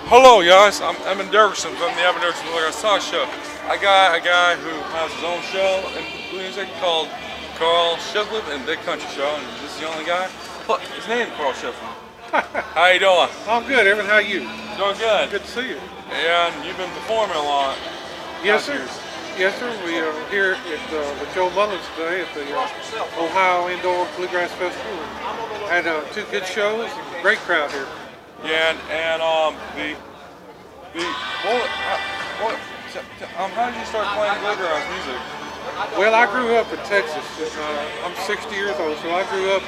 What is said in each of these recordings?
Hello, guys. I'm in Dickerson from the Dickerson Bluegrass talk show. I got a guy who has his own show in music called Karl Shiflett and Big Country Show, and this is the only guy. Look, his name is Karl Shiflett. How you doing? I'm good, Evan. How are you? Doing good. Good to see you. And you've been performing a lot. Yes, sir. Yes, sir. We are here at, with Joe Mullins today at the Ohio Indoor Bluegrass Festival. Had two good shows. Great crowd here. Yeah, and how did you start playing bluegrass music? Well, I grew up in Texas. I'm 60 years old, so I grew up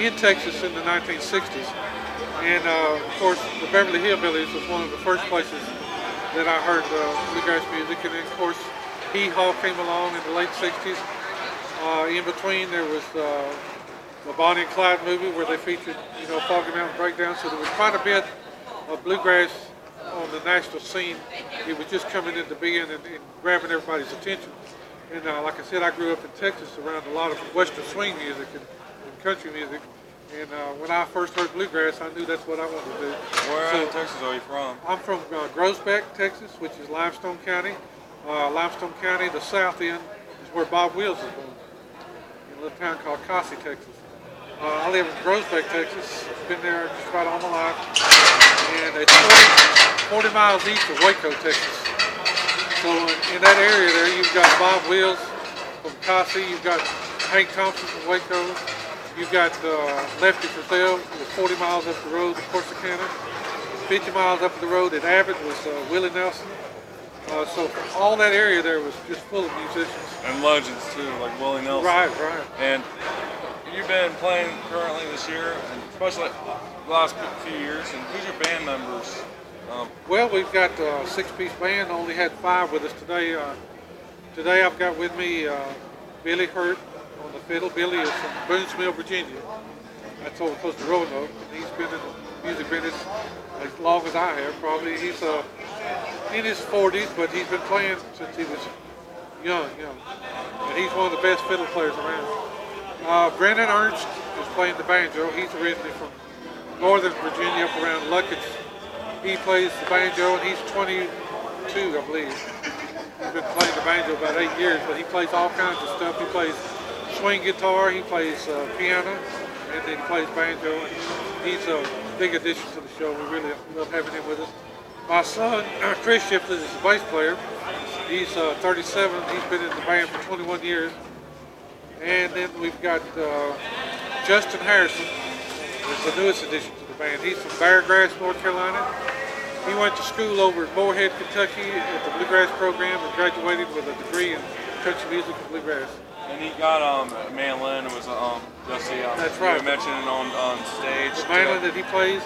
in Texas in the 1960s. And of course, the Beverly Hillbillies was one of the first places that I heard bluegrass music. And then, of course, Hee Haw came along in the late 60s. In between, there was the Bonnie and Clyde movie where they featured, Foggy Mountain Breakdown. So there was quite a bit of bluegrass on the national scene. It was just coming into being and grabbing everybody's attention. And like I said, I grew up in Texas around a lot of Western swing music and country music. And when I first heard bluegrass, I knew that's what I wanted to do. Where in Texas are you from? I'm from Groesbeck, Texas, which is Limestone County. Limestone County, the south end, is where Bob Wills is born, in a little town called Cossie, Texas. I live in Groesbeck, Texas. Been there just about all my life. And it's 40 miles east of Waco, Texas. So in that area there, you've got Bob Wills from Cossie, you've got Hank Thompson from Waco, you've got Lefty Frizzell, who was 40 miles up the road in Corsicana. 50 miles up the road at Abbott was Willie Nelson. So all that area there was just full of musicians. And legends too, like Willie Nelson. Right. And you've been playing currently this year, and especially the last few years. And who's your band members? Well, we've got a six-piece band. Only had five with us today. Today I've got with me Billy Hurt on the fiddle. Billy is from Boonesville, Virginia. That's over close to Roanoke. And he's been in the music business as long as I have, probably. He's in his 40s, but he's been playing since he was young. And he's one of the best fiddle players around. Brendan Ernst is playing the banjo. He's originally from Northern Virginia, up around Luckett. He plays the banjo, and he's 22, I believe. He's been playing the banjo about 8 years, but he plays all kinds of stuff. He plays swing guitar, he plays piano, and then he plays banjo. And he's a big addition to the show. We really love having him with us. My son, Chris Shiflett, is the bass player. He's 37. He's been in the band for 21 years. And then we've got Justin Harrison, is the newest addition to the band. He's from Beargrass, North Carolina. He went to school over at Moorhead, Kentucky at the Bluegrass program and graduated with a degree in country music and bluegrass. And he got a mandolin. It was Jesse. That's right. You mentioned it on stage. The mandolin that he plays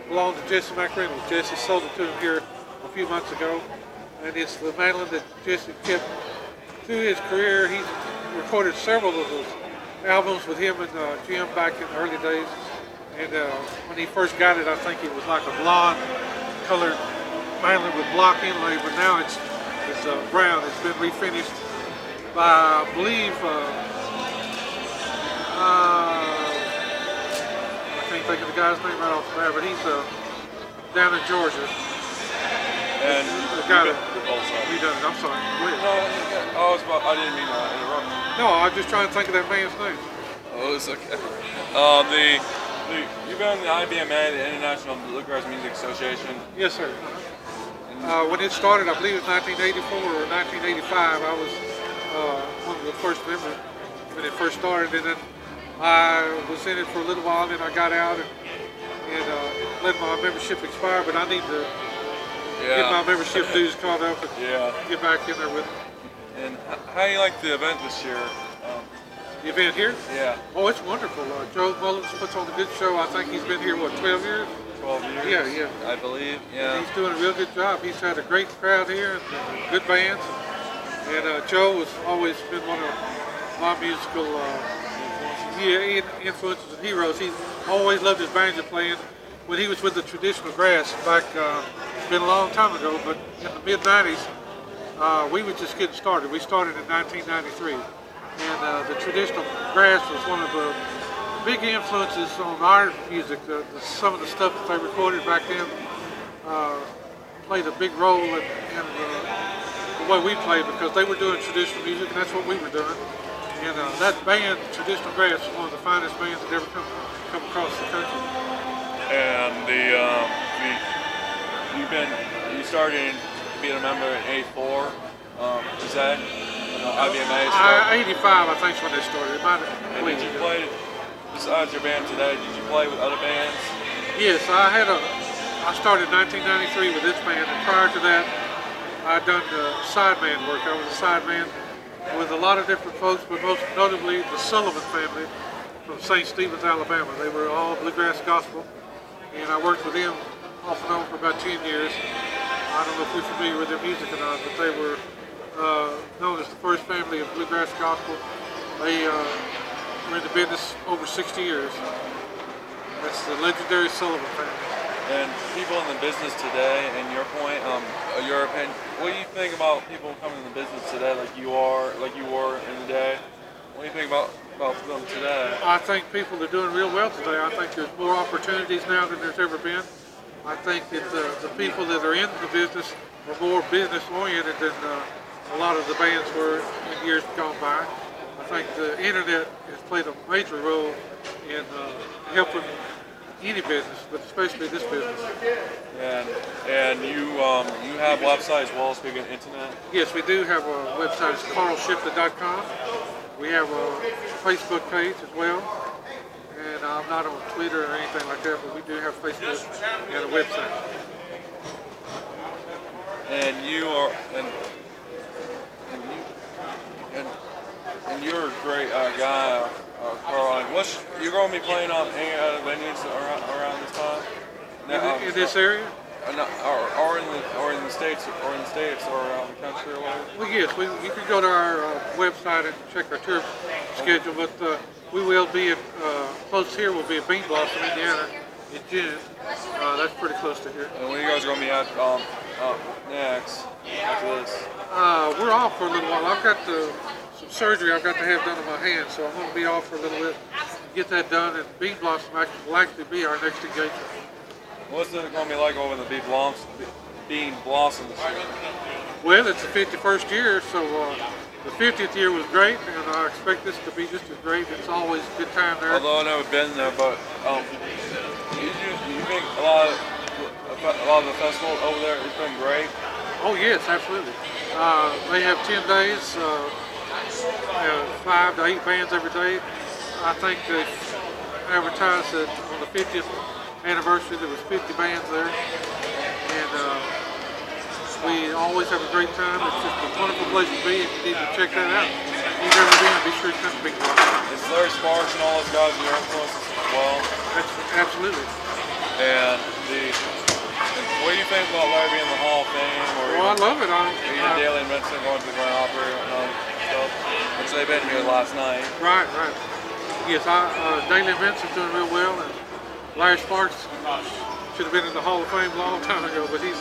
belonged to Jesse McReynolds. Jesse sold it to him here a few months ago, and it's the mandolin that Jesse kept through his career. He's recorded several of those albums with him and Jim back in the early days. And when he first got it, I think it was like a blonde colored mandolin with block inlay, but now it's brown. It's been refinished by, I believe, I can't think of the guy's name right off the bat, but he's down in Georgia. And the guy that redone it. I'm sorry. I didn't mean to interrupt. No, I'm just trying to think of that man's name. Oh, it's okay. You've been in the IBMA, the International Bluegrass Music Association. Yes, sir. When it started, I believe it was 1984 or 1985, I was one of the first members when it first started. And then I was in it for a little while, and I got out and let my membership expire, but I need to get my membership dues caught up and get back in there with it. And how do you like the event this year? The event here? Yeah. Oh, it's wonderful. Joe Mullins puts on a good show. I think he's been here, 12 years? 12 years. Yeah. I believe, yeah. And he's doing a real good job. He's had a great crowd here and good bands. And Joe has always been one of my musical influences and heroes. He's always loved his banjo playing. When he was with the Traditional Grass back, been a long time ago, but in the mid-90s, we were just getting started. We started in 1993. And the Traditional Grass was one of the big influences on our music. Some of the stuff that they recorded back then played a big role in the way we played, because they were doing traditional music and that's what we were doing. And that band, Traditional Grass, is one of the finest bands that ever come across the country. And you started being a member in '84. Is that IBMA? 85, I think, is when they started. And did you play, besides your band today, did you play with other bands? Yes, I started in 1993 with this band, and prior to that, I'd done sideman work. I was a sideman with a lot of different folks, but most notably the Sullivan Family from St. Stephen's, Alabama. They were all bluegrass gospel, and I worked with them off and on for about 10 years. I don't know if you're familiar with their music or not, but they were known as the first family of bluegrass gospel. They were in the business over 60 years. That's the legendary Sullivan Family. And people in the business today, and your point, your opinion, what do you think about people coming in the business today, like you were in the day? What do you think about them today? I think people are doing real well today. I think there's more opportunities now than there's ever been. I think that the people that are in the business are more business oriented than a lot of the bands were in years gone by. I think the internet has played a major role in helping any business, but especially this business. And you have websites as well, speaking of internet? Yes, we do have a website. It's KarlShiflett.com. We have a Facebook page as well. And I'm not on Twitter or anything like that, but we do have Facebook and a website. And you are, and you're a great guy, Karl. You're going to be playing on any other venues around this time? In this area? Or in the states, or around the country, or whatever. Well, yes, you can go to our website and check our tour schedule, but we will be close here. We'll be at Bean Blossom, Indiana, in June. That's pretty close to here. And when are you guys going to be at next after this? We're off for a little while. I've got some surgery I've got to have done on my hand, so I'm going to be off for a little bit. Get that done, and Bean Blossom will actually be our next engagement. What's it going to be like over the Bean Blossom this year? Well, it's the 51st year, so the 50th year was great, and I expect this to be just as great. It's always a good time there. Although I've never been there, but you think a lot of the festival over there has been great? Oh yes, absolutely. They have 10 days, 5 to 8 bands every day. I think they advertised that on the 50th anniversary there was 50 bands there, and we always have a great time. It's just a wonderful place to be, and you need to check that out. If you've never been, be sure to come to Big Rock. Is Larry Sparks and all those guys your influences as well? Absolutely. And what do you think about Larry being in the Hall of Fame? Or I love it. Even Daly and Vincent going to the Grand Opry and all that stuff, which they've been here last night. Right. Yes, Daly and Vincent's doing real well, and Larry Sparks should have been in the Hall of Fame a long time ago, but he's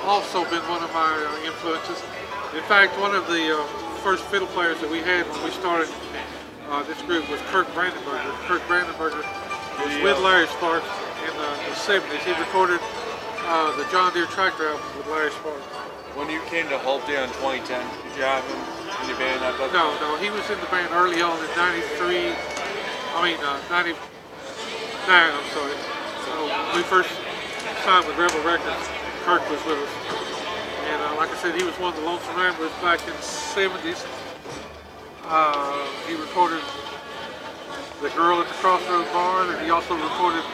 also been one of my influences. In fact, one of the first fiddle players that we had when we started this group was Kirk Brandenburg. Kirk Brandenburg was with Larry Sparks in the 70s. He recorded the John Deere tractor album with Larry Sparks. When you came to Hopedale in 2010, did you have him in your band? No, he was in the band early on in 99, I'm sorry. So when we first signed with Rebel Records, Kirk was with us. And like I said, he was one of the Lonesome Ramblers back in the 70s. He recorded The Girl at the Crossroads Barn, and he also recorded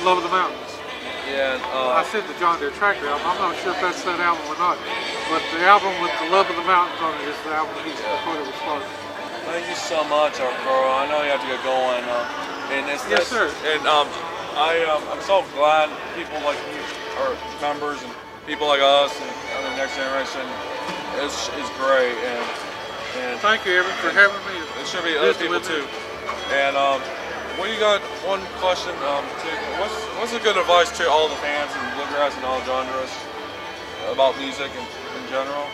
Love of the Mountains. Yeah. I said the John Deere tractor album. I'm not sure if that's that album or not. But the album with the Love of the Mountains on it is the album he recorded with Sparks. Thank you so much, Karl. I know you have to get going. Yes, sir. And I'm so glad people like you are members and people like us and the next generation is great. And thank you, Evan, for having me. It should be other people too. And what you got? One question. What's a good advice to all the fans and bluegrass and all genres about music in general?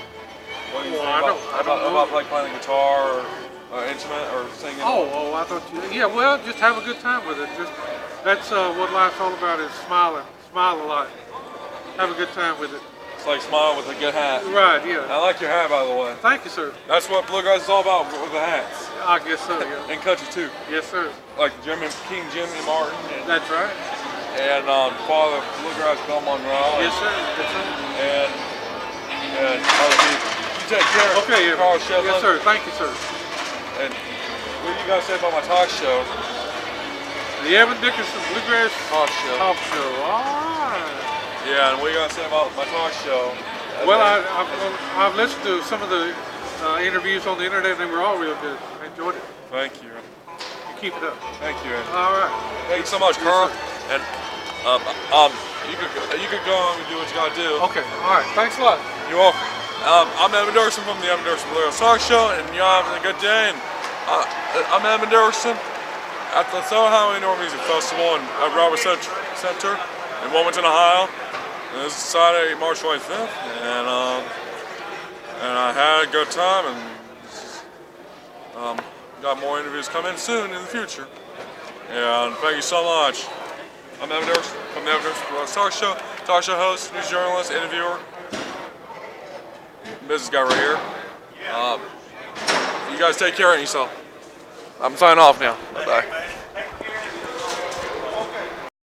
What do you think about like playing the guitar or instrument or singing? Oh, I thought you. Yeah, well, just have a good time with it. That's what life's all about, is smiling. Smile a lot. Have a good time with it. It's like Smile with a good hat. Right, yeah. I like your hat, by the way. Thank you, sir. That's what bluegrass is all about, with the hats. I guess so, yeah. And country too. Yes, sir. Like King Jimmy Martin. And, That's right. And Father Bluegrass Bill Monroe. Yes, sir. Yes, sir. And other people. You take care. Okay, yeah. Karl Shiflett. Yes, sir. Thank you, sir. And what do you guys say about my talk show? The Evan Dickerson Bluegrass Talk show. Talk show. All right. Yeah, and what do you guys say about my talk show? Well, I've listened to some of the interviews on the internet, and they were all real good. I enjoyed it. Thank you. Keep it up. Thank you. All right. Thank you so much, Karl. Yes, And you could go on and do what you gotta do. okay. All right. Thanks a lot. You're welcome. I'm Evan Dickerson from the Evan Dickerson Bluegrass Talk Show, and y'all having a good day. And I'm Evan Dickerson at the Sullivan Family Indoor Music Festival at Robert Center in Wilmington, Ohio. And this is Saturday, March 25th, and I had a good time, and got more interviews coming soon in the future. And thank you so much. I'm Evan Dickerson from the Evan Dickerson Bluegrass Talk show host, news journalist, interviewer, business guy right here. You guys take care of yourself. I'm signing off now. Bye.